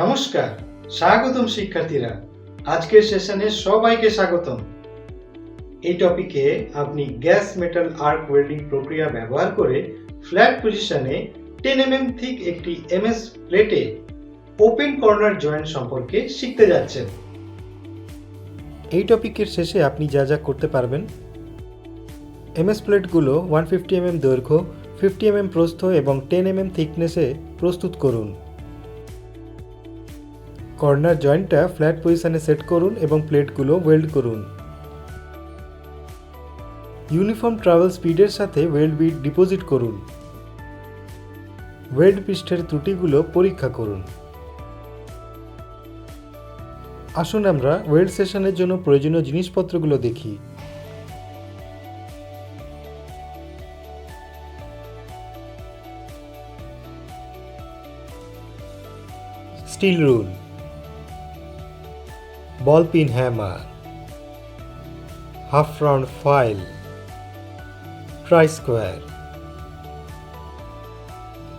নমস্কার, স্বাগতম শিক্ষার্থীরা। আজকের সেশনে সবাইকে স্বাগতম। এই টপিকে আপনি গ্যাস মেটাল আর্ক ওয়েল্ডিং প্রক্রিয়া ব্যবহার করে ফ্ল্যাট পজিশনে 10 mm থিক একটি এমএস প্লেটে ওপেন কর্নার জয়েন্ট সম্পর্কে শিখতে যাচ্ছেন। এই টপিকের শেষে আপনি যা যা করতে পারবেন: এমএস প্লেটগুলো 150 mm দৈর্ঘ্য, 50 mm প্রস্থ এবং 10 mm থিকনেসে প্রস্তুত করুন। কর্নার জয়েন্টটা ফ্ল্যাট পজিশনে সেট করুন এবং প্লেটগুলো ওয়েল্ড করুন। ইউনিফর্ম ট্রাভেল স্পিডের সাথে ওয়েল্ড বিট ডিপোজিট করুন। ওয়েল্ড পৃষ্ঠের ত্রুটিগুলো পরীক্ষা করুন। আসুন আমরা ওয়েল্ড সেশনের জন্য প্রয়োজনীয় জিনিসপত্রগুলো দেখি। Steel rule, ball peen hammer, half round file, tri-square,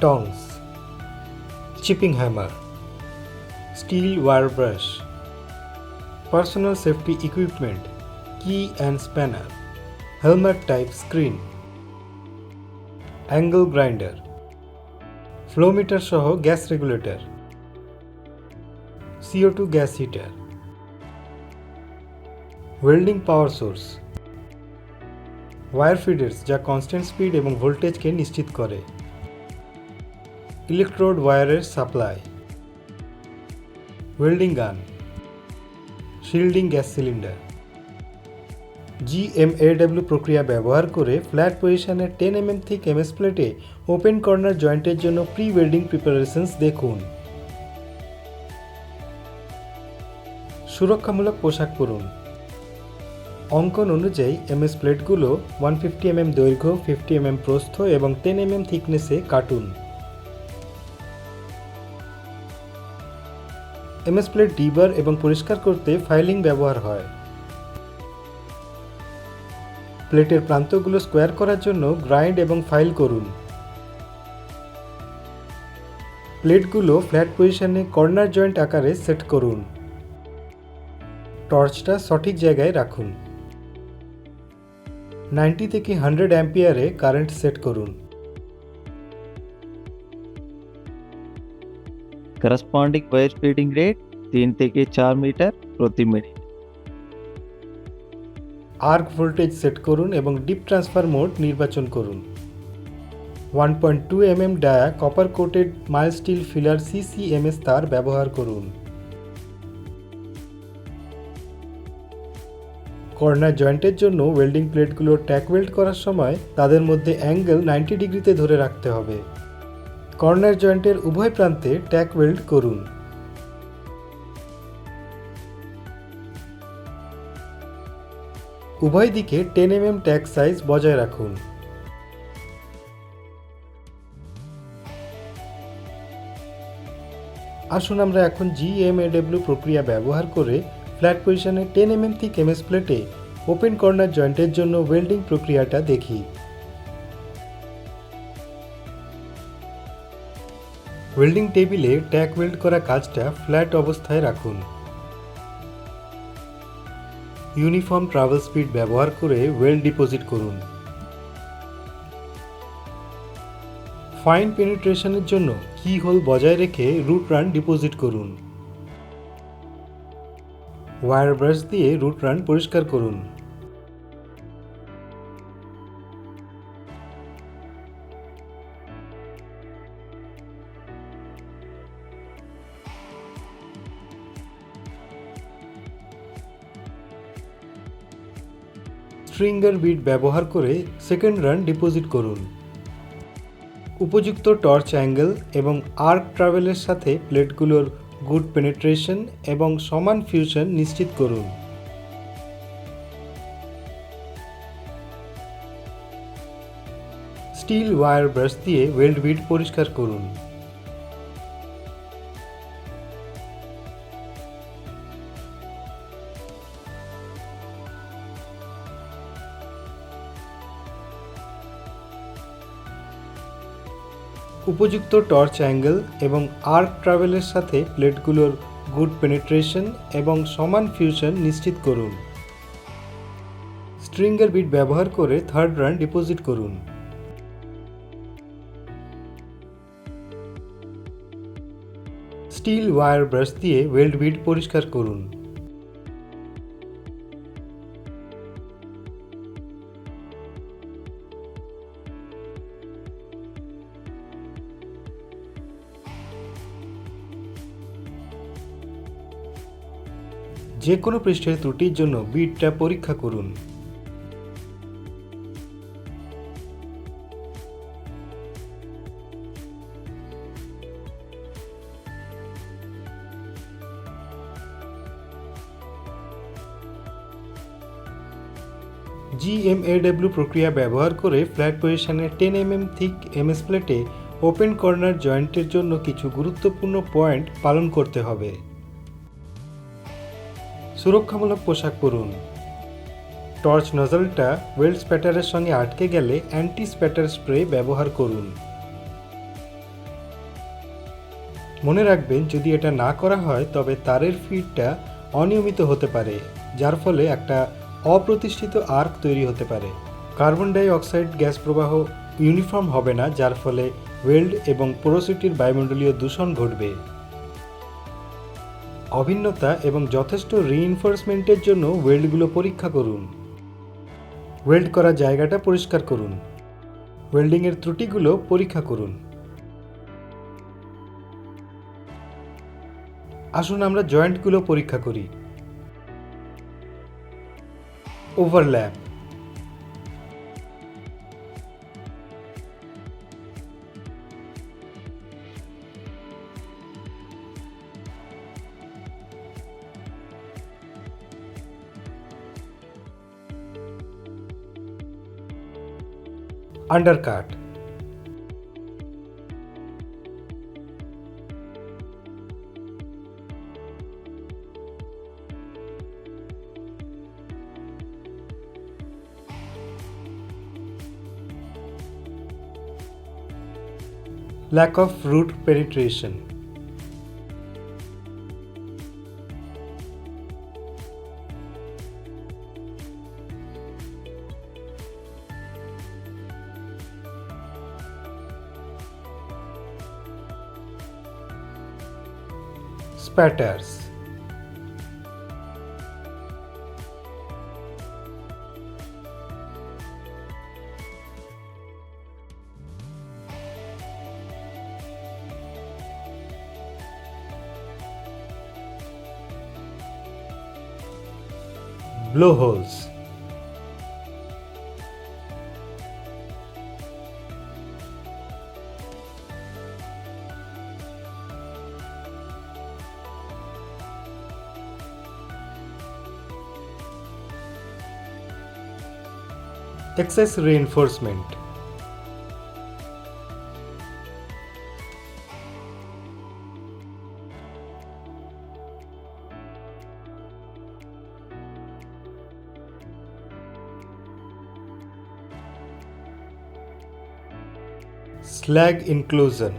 tongs, chipping hammer, steel wire brush, personal safety equipment, key and spanner, helmet type screen, angle grinder, flow meter সহ gas regulator, CO2 gas heater, welding power source, wire feeders যা constant speed এবং ভোল্টেজকে নিশ্চিত করে, electrode ওয়্যারের supply, welding gun, shielding gas cylinder. GMAW প্রক্রিয়া ব্যবহার করে ফ্ল্যাট পজিশনের 10 mm থিক এমএস প্লেটে ওপেন কর্নার জয়েন্টের জন্য প্রি ওয়েল্ডিং প্রিপারেশনস দেখুন। সুরক্ষামূলক পোশাক পরুন। অঙ্কন অনুযায়ী এমএস প্লেটগুলো 150 mm দৈর্ঘ্য, 50 mm প্রস্থ এবং 10 mm থিকনেসে কাটুন। এমএস প্লেট ডিবার এবং পরিষ্কার করতে ফাইলিং ব্যবহার হয়। প্লেটের প্রান্তগুলো স্কোয়ার করার জন্য গ্রাইন্ড এবং ফাইল করুন। প্লেটগুলো ফ্ল্যাট পজিশনে কর্নার জয়েন্ট আকারে সেট করুন। টর্চটা সঠিক জায়গায় রাখুন। 90 থেকে 100 অ্যাম্পিয়ারে কারেন্ট সেট করুন। करस्पॉन्डिंग वायर फीडिंग रेट 3 থেকে 4 মিটার প্রতি মিনিট। আর্ক ভোল্টেজ সেট করুন এবং ডিপ ট্রান্সফার মোড নির্বাচন করুন। 1.2 mm dia copper coated mild steel filler CCMS তার ব্যবহার করুন। কর্নার জয়েন্টের জন্য ওয়েল্ডিং প্লেটগুলো ট্যাক ওয়েল্ড করার সময় তাদের মধ্যে অ্যাঙ্গেল 90 ডিগ্রিতে ধরে রাখতে হবে। কর্নার জয়েন্টের উভয় প্রান্তে ট্যাক ওয়েল্ড করুন। উভয় দিকে 10 mm ট্যাক সাইজ বজায় রাখুন। আসুন আমরা এখন GMAW প্রক্রিয়া ব্যবহার করে ফ্ল্যাট পজিশনে 10 mm থিক এমএস প্লেটে ওপেন কর্নার জয়েন্টের জন্য ওয়েল্ডিং প্রক্রিয়াটা দেখি। ওয়েল্ডিং টেবিলে ট্যাক ওয়েল্ড করা কাজটা ফ্ল্যাট অবস্থায় রাখুন। ইউনিফর্ম ট্রাভেল স্পিড ব্যবহার করে ওয়েল্ড ডিপোজিট করুন। ফাইন পেনিট্রেশনের জন্য কি হোল বজায় রেখে রুট রান ডিপোজিট করুন। ওয়্যার ব্রাশ দিয়ে রুট রান পরিষ্কার করুন। স্ট্রিঙ্গার বিট ব্যবহার করে সেকেন্ড রান ডিপোজিট করুন। উপযুক্ত টর্চ অ্যাঙ্গেল এবং আর্ক ট্রাভেলের সাথে প্লেটগুলোর গুড পেনিট্রেশন এবং সমান ফিউশন নিশ্চিত করুন। স্টিল ওয়্যার ব্রাশ দিয়ে ওয়েল্ড বিট পরিষ্কার করুন। উপযুক্ত টর্চ অ্যাঙ্গেল এবং আর্ক ট্রাভেলের সাথে প্লেটগুলোর গুড পেনিট্রেশন এবং সমান ফিউশন নিশ্চিত করুন। স্ট্রিঙ্গের বিট ব্যবহার করে থার্ড রান ডিপোজিট করুন। স্টিল ওয়্যার ব্রাশ দিয়ে ওয়েল্ড বিট পরিষ্কার করুন। যে কোনো পৃষ্ঠের ত্রুটির জন্য বিটটা পরীক্ষা করুন। GMAW প্রক্রিয়া ব্যবহার করে ফ্ল্যাট পজিশনে 10 mm থিক এমএস প্লেটে ওপেন কর্নার জয়েন্টের জন্য কিছু গুরুত্বপূর্ণ পয়েন্ট পালন করতে হবে। সুরক্ষামূলক পোশাক পরুন। টর্চ নজলটা ওয়েল্ড স্প্যাটারের সঙ্গে আটকে গেলে অ্যান্টি স্প্যাটার স্প্রে ব্যবহার করুন। মনে রাখবেন, যদি এটা না করা হয় তবে তারের ফিডটা অনিয়মিত হতে পারে, যার ফলে একটা অপ্রতিষ্ঠিত আর্ক তৈরি হতে পারে। কার্বন ডাই অক্সাইড গ্যাস প্রবাহ ইউনিফর্ম হবে না, যার ফলে ওয়েল্ড এবং পোরোসিটির বায়ুমণ্ডলীয় দূষণ ঘটবে। অভিন্নতা এবং যথেষ্ট রিইনফোর্সমেন্টের জন্য ওয়েল্ডগুলো পরীক্ষা করুন। ওয়েল্ড করা জায়গাটা পরিষ্কার করুন। ওয়েল্ডিংয়ের ত্রুটিগুলো পরীক্ষা করুন। আসুন আমরা জয়েন্টগুলো পরীক্ষা করি। Overlap, undercut, lack of root penetration, spatters, blowholes, excess reinforcement, slag inclusion,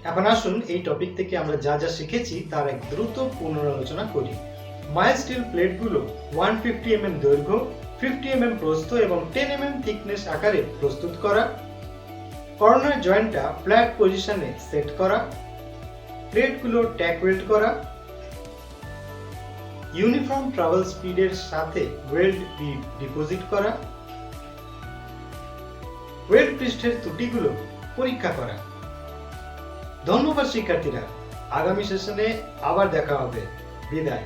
এখন আসুন এই টপিক থেকে আমরা যা যা শিখেছি তার এক দ্রুত পুনরালোচনা করি। মাইল স্টিল প্লেটগুলো 150 mm দৈর্ঘ্য, 50 mm প্রস্থ এবং 10 mm থিকনেস আকারে প্রস্তুত করা, কর্নার জয়েন্টটা ফ্ল্যাট পজিশনে সেট করা, প্লেটগুলো ট্যাক ওয়েল্ড করা, ইউনিফর্ম ট্রাভেল স্পিডের সাথে ওয়েল্ড বিট ডিপোজিট করা, ওয়েল্ড পৃষ্ঠের ত্রুটিগুলো পরীক্ষা করা। ধন্যবাদ শিক্ষার্থীরা, আগামী সেশনে আবার দেখা হবে। বিদায়।